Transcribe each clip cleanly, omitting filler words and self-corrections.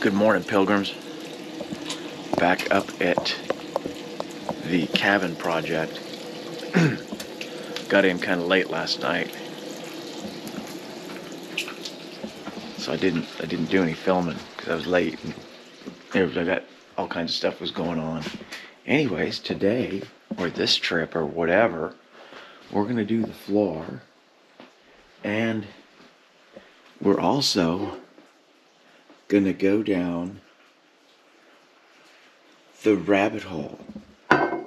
Good morning, pilgrims. Back up at the cabin project. Got in kind of late last night, so I didn't do any filming because I was late. And I got all kinds of stuff was going on. Anyways, today or this trip or whatever, we're gonna do the floor, and we're also gonna go down the rabbit hole. I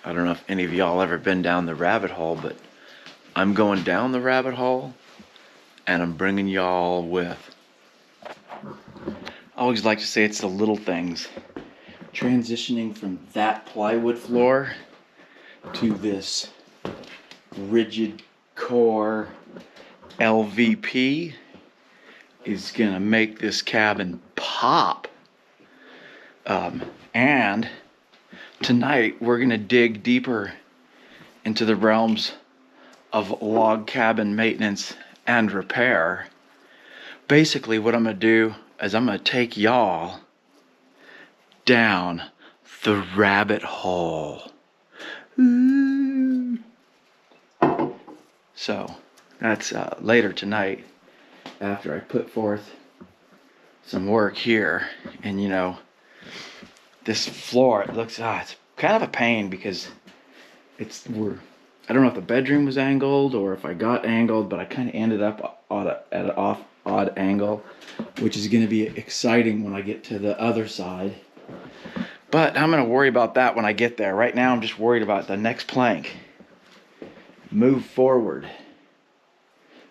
don't know if any of y'all ever been down the rabbit hole, but I'm going down the rabbit hole and I'm bringing y'all with. I always like to say it's the little things. Transitioning from that plywood floor to this rigid core LVP is gonna make this cabin pop. And tonight we're gonna dig deeper into the realms of log cabin maintenance and repair. Basically what I'm gonna do is I'm gonna take y'all down the rabbit hole. So that's later tonight after I put forth some work here. And you know, this floor, it looks, it's kind of a pain because I don't know if the bedroom was angled or if I got angled, but I kind of ended up at an odd angle, which is going to be exciting when I get to the other side. But I'm going to worry about that when I get there. Right now, I'm just worried about the next plank. Move forward.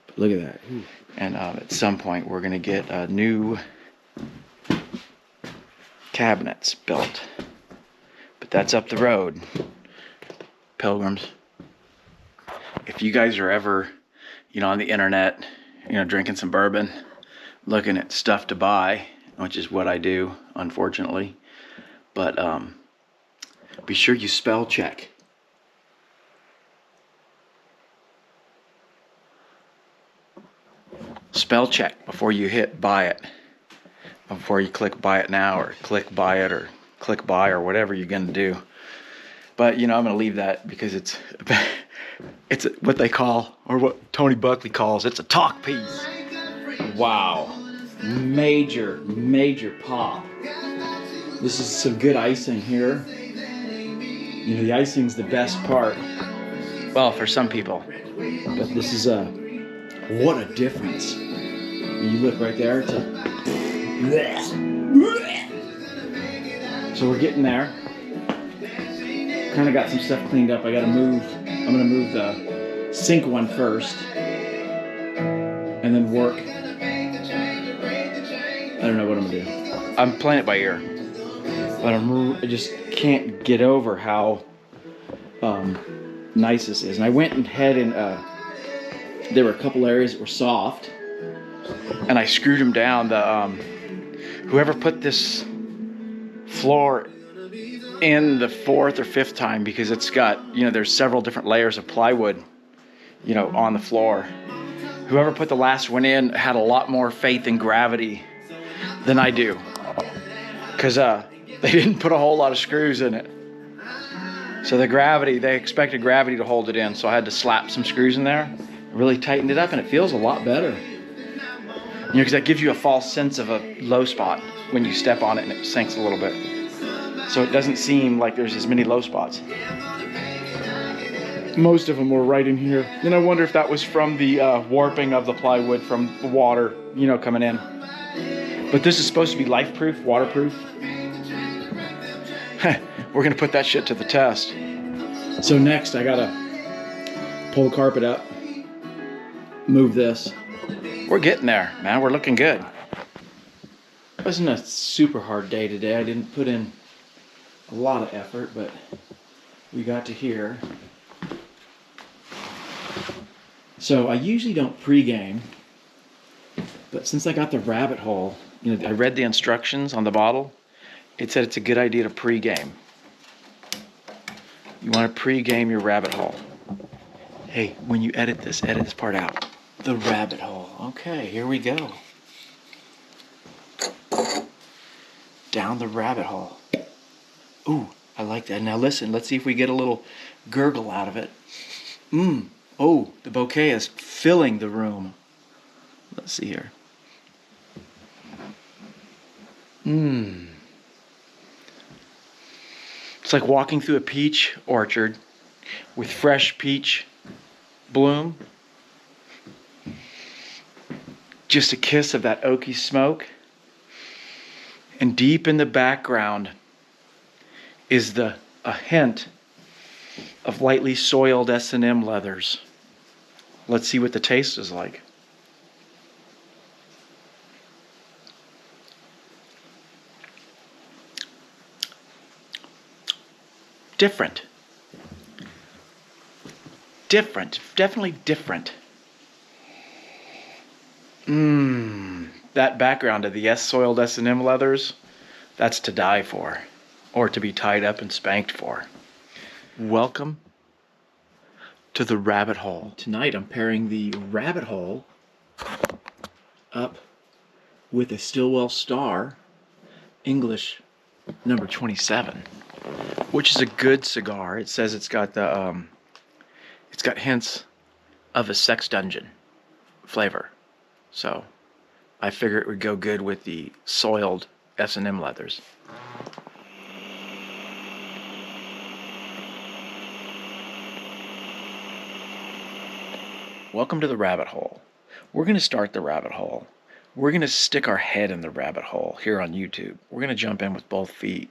But look at that. And at some point, we're going to get new cabinets built. But that's up the road, pilgrims. If you guys are ever, on the internet, drinking some bourbon, looking at stuff to buy, which is what I do, unfortunately. But be sure you spell check. Spell check before you hit buy it. Before you click buy it now or click buy it or click buy or whatever you're going to do. But, I'm going to leave that because it's what they call, or what Tony Buckley calls, it's a talk piece. Wow. Major pop. This is some good icing here. The icing's the best part. Well, for some people. But this is what a difference. You look right there. So we're getting there. Kind of got some stuff cleaned up. I'm gonna move the sink one first and then work. I don't know what I'm gonna do. I'm playing it by ear, but I just can't get over how nice this is. And I went ahead and there were a couple areas that were soft, and I screwed them down. Whoever put this floor in the fourth or fifth time, because it's got, there's several different layers of plywood, on the floor. Whoever put the last one in had a lot more faith in gravity than I do, because they didn't put a whole lot of screws in it. So they expected gravity to hold it in, so I had to slap some screws in there, really tightened it up, and it feels a lot better. Because that gives you a false sense of a low spot when you step on it and it sinks a little bit. So it doesn't seem like there's as many low spots. Most of them were right in here. And I wonder if that was from the warping of the plywood from the water, coming in. But this is supposed to be life-proof, waterproof. We're going to put that shit to the test. So next, I got to pull the carpet up, move this. We're getting there, man. We're looking good. It wasn't a super hard day today. I didn't put in a lot of effort, but we got to here. So I usually don't pregame, but since I got the rabbit hole, I read the instructions on the bottle. It said it's a good idea to pregame. You want to pregame your rabbit hole. Hey, when you edit this part out. The rabbit hole. Okay, here we go. Down the rabbit hole. Ooh, I like that. Now listen, let's see if we get a little gurgle out of it. Oh, the bouquet is filling the room. Let's see here. It's like walking through a peach orchard with fresh peach bloom. Just a kiss of that oaky smoke. And deep in the background is a hint of lightly soiled S&M leathers. Let's see what the taste is like. Different. Definitely different. That background of the soiled S&M leathers, that's to die for, or to be tied up and spanked for. Welcome to the rabbit hole. Tonight I'm pairing the rabbit hole up with a Stillwell Star English number 27, which is a good cigar. It says it's got hints of a sex dungeon flavor. So I figure it would go good with the soiled S&M leathers. Welcome to the rabbit hole. We're going to start the rabbit hole. We're going to stick our head in the rabbit hole here on YouTube. We're going to jump in with both feet.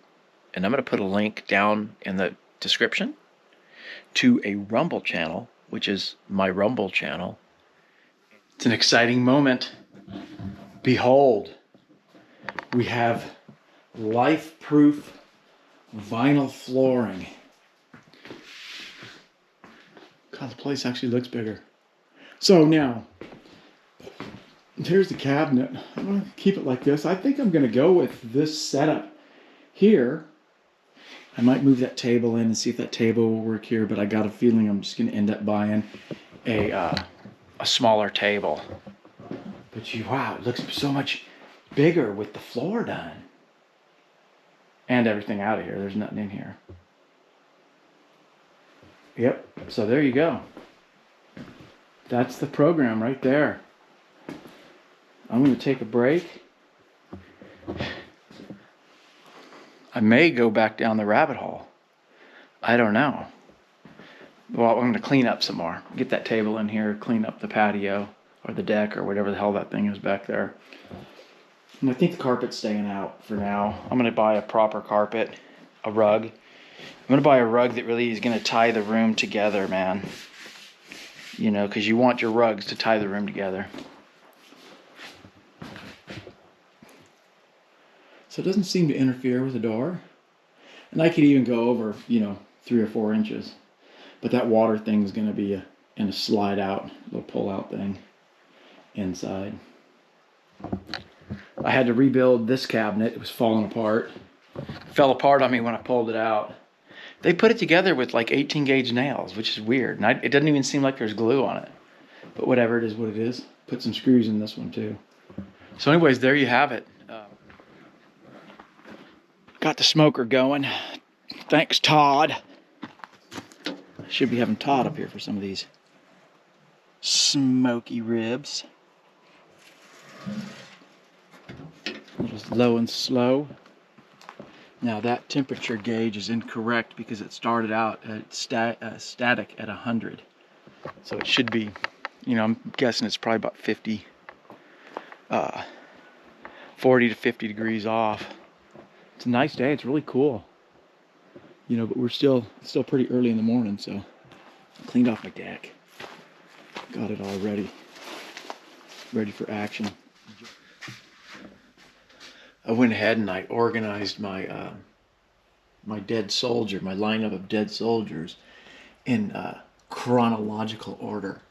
And I'm going to put a link down in the description to a Rumble channel, which is my Rumble channel. It's an exciting moment. Behold, we have life-proof vinyl flooring. God, the place actually looks bigger. So now, here's the cabinet. I'm going to keep it like this. I think I'm going to go with this setup here. I might move that table in and see if that table will work here, but I got a feeling I'm just going to end up buying a smaller table. But wow, it looks so much bigger with the floor done. And everything out of here. There's nothing in here. Yep, so there you go. That's the program right there. I'm going to take a break. I may go back down the rabbit hole. I don't know. Well, I'm going to clean up some more. Get that table in here, clean up the patio or the deck or whatever the hell that thing is back there. And I think the carpet's staying out for now. I'm going to buy a proper carpet, a rug. I'm going to buy a rug that really is going to tie the room together, man. You know, because you want your rugs to tie the room together. So it doesn't seem to interfere with the door. And I could even go over, 3 or 4 inches. But that water thing is going to be in a slide out, little pull out thing inside. I had to rebuild this cabinet. It was falling apart. It fell apart on me when I pulled it out. They put it together with like 18 gauge nails, which is weird. And it doesn't even seem like there's glue on it. But whatever, it is what it is. Put some screws in this one too. So anyways, there you have it. Got the smoker going. Thanks, Todd. Should be having Todd up here for some of these smoky ribs. Just low and slow. Now that temperature gauge is incorrect because it started out at static at 100. So it should be, I'm guessing it's probably about 40 to 50 degrees off. It's a nice day. It's really cool. But we're still pretty early in the morning, so I cleaned off my deck. Got it all ready for action. I went ahead and I organized my my dead soldier, my lineup of dead soldiers in chronological order.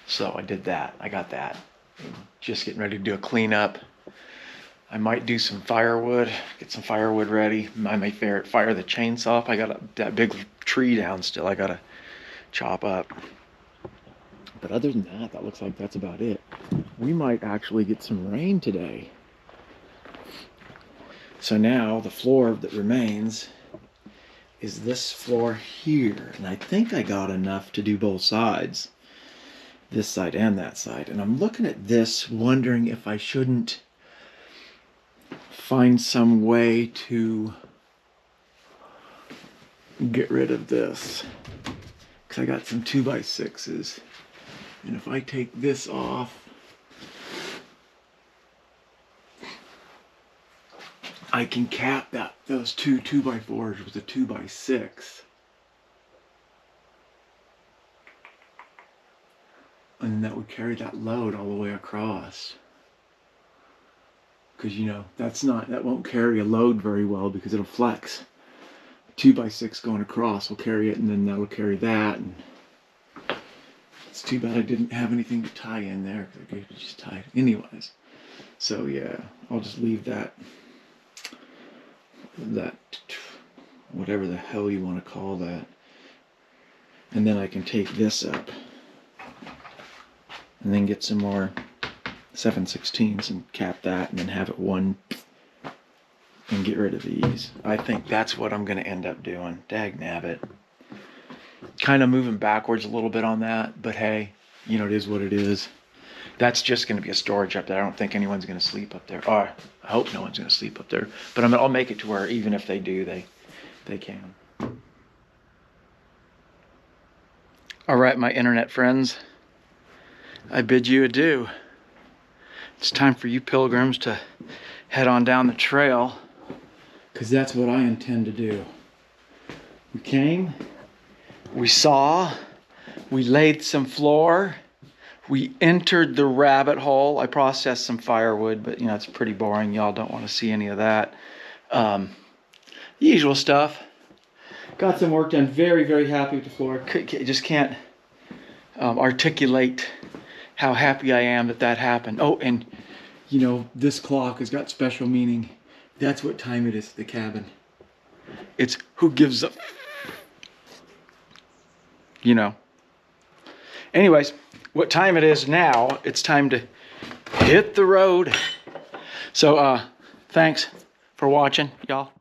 So I did that. I got that. Just getting ready to do a cleanup. I might do some firewood, get some firewood ready. I may fire the chainsaw up. I got that big tree down still I gotta chop up. But other than that, that looks like that's about it. We might actually get some rain today. So now the floor that remains is this floor here. And I think I got enough to do both sides, this side and that side. And I'm looking at this, wondering if I shouldn't find some way to get rid of this. Because I got some 2x6s. And if I take this off, I can cap those two 2x4s with a 2x6. And that would carry that load all the way across. Because you know, that won't carry a load very well because it'll flex. A 2x6 going across will carry it, and then that'll carry that. And it's too bad I didn't have anything to tie in there, because I could just tie it anyways. So yeah, I'll just leave that whatever the hell you want to call that. And then I can take this up and then get some more 7/16s and cap that, and then have it one and get rid of these. I think that's what I'm going to end up doing. Dag nabbit. Kind of moving backwards a little bit on that, but hey, you know, it is what it is. That's just going to be a storage up there. I don't think anyone's going to sleep up there. Or I hope no one's going to sleep up there. But I'll make it to where even if they do, they can. All right, my internet friends. I bid you adieu. It's time for you pilgrims to head on down the trail, because that's what I intend to do. We came, we saw, we laid some floor, we entered the rabbit hole. I processed some firewood, but you know, it's pretty boring. Y'all don't want to see any of that. The usual stuff. Got some work done. Very, very happy with the floor. Just can't articulate how happy I am that happened. Oh, and you know, this clock has got special meaning. That's what time it is at the cabin. It's who gives a... You know. Anyways, what time it is now, it's time to hit the road. So, thanks for watching, y'all.